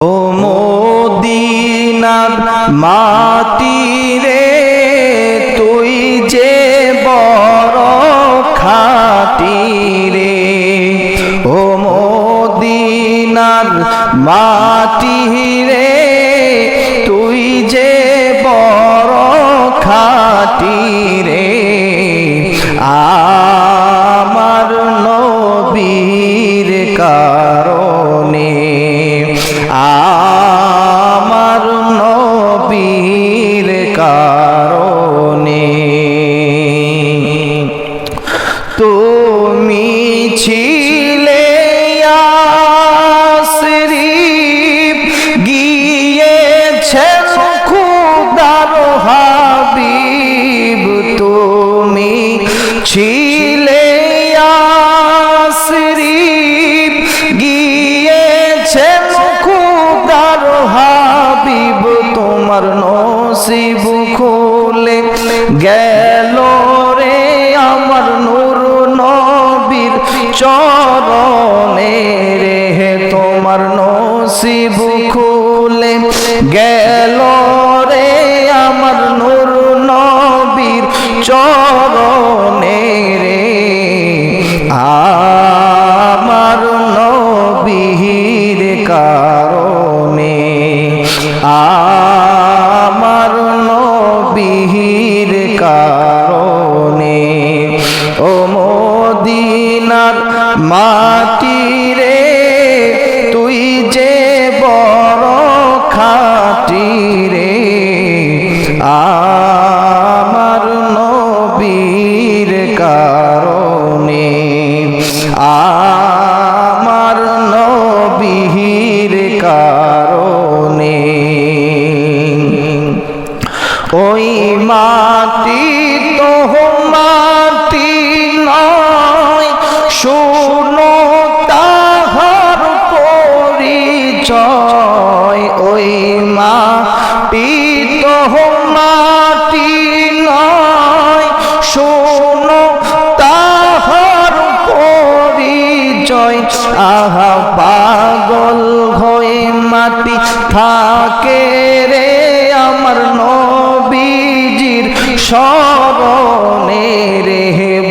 ও মদিনার মাটি রে তুই যে বড় খাঁটি রে। ও মদিনার মাটি রে তুই যে বড় খাঁটি রে। আমার নবীর কারণে, আমার নবীর কারণে তুমি ছিলে ইয়াসরিব, গিয়েছেন খুদার হাবিব। তুমি ছিলে ইয়াসরিব, গিয়েছেন খুদার হাবিব। তোমার নসিব খুলে গেল রে আমার নূর নবীর চরণে রে। তোমার নসিব খুলে গেল রে আমার নূর নবীর চরণে রে। আমার নবীর কারণে, আমার নবীর কারণে ও মদিনার মাটি রে তুই যে বড় খাঁটি রে। আমার নবীর কারণে, আমার নবীর কারণে ওই মাটি তো মাটি নয়, শোনো তাহার পরিচয়। ওই মাটি তো মাটি নয়, শোনো তাহার পরিচয়। আহা পাগল হয়ে মাটি থাকে রে আমার নবীজির শরণে রে।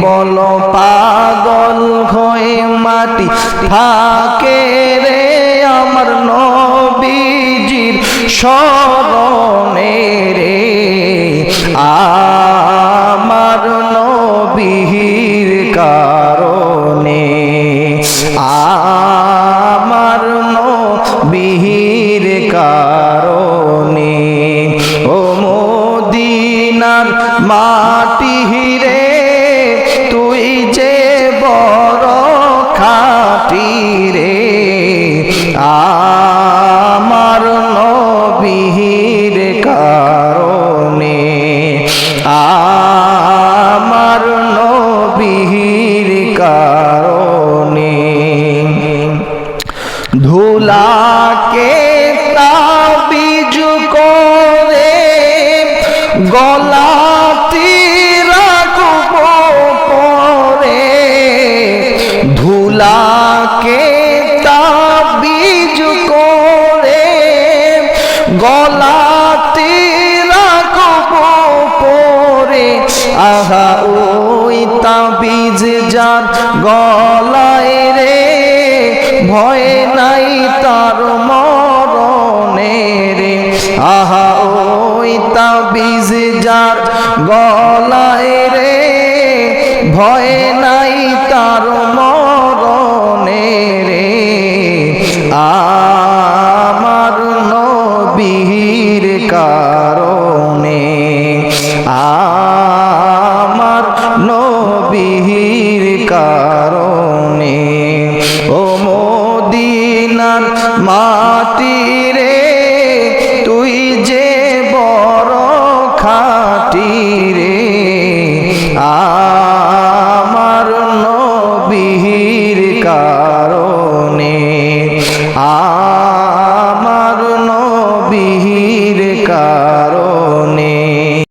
বলো পাগল হয়ে মাটি থাকে রে আমার নবীজির শরণে রে। আমার নবীর কারণে, আমার নবীর কারণে ও মদিনার মাটি রে তুই যে বড় খাঁটি রে। আমার নবীর কারণে, আমার নবীর কারণে ধুলাকে তাবিজ করে গলাতে রাখব পরে। ধুলাকে তাবিজ করে গলাতে রাখব পরে। আহা ওই তাবিজ যার গলায় রে ভয় নাই তার মরণে রে। আহা ওই তাবিজ যার গলায় রে ভয় নাই তার মরণে রে। আমার নবীর কারণে, আমার নবীর কারণে ও মদিনার মাটি রে তুই যে বড় খাঁটি রে।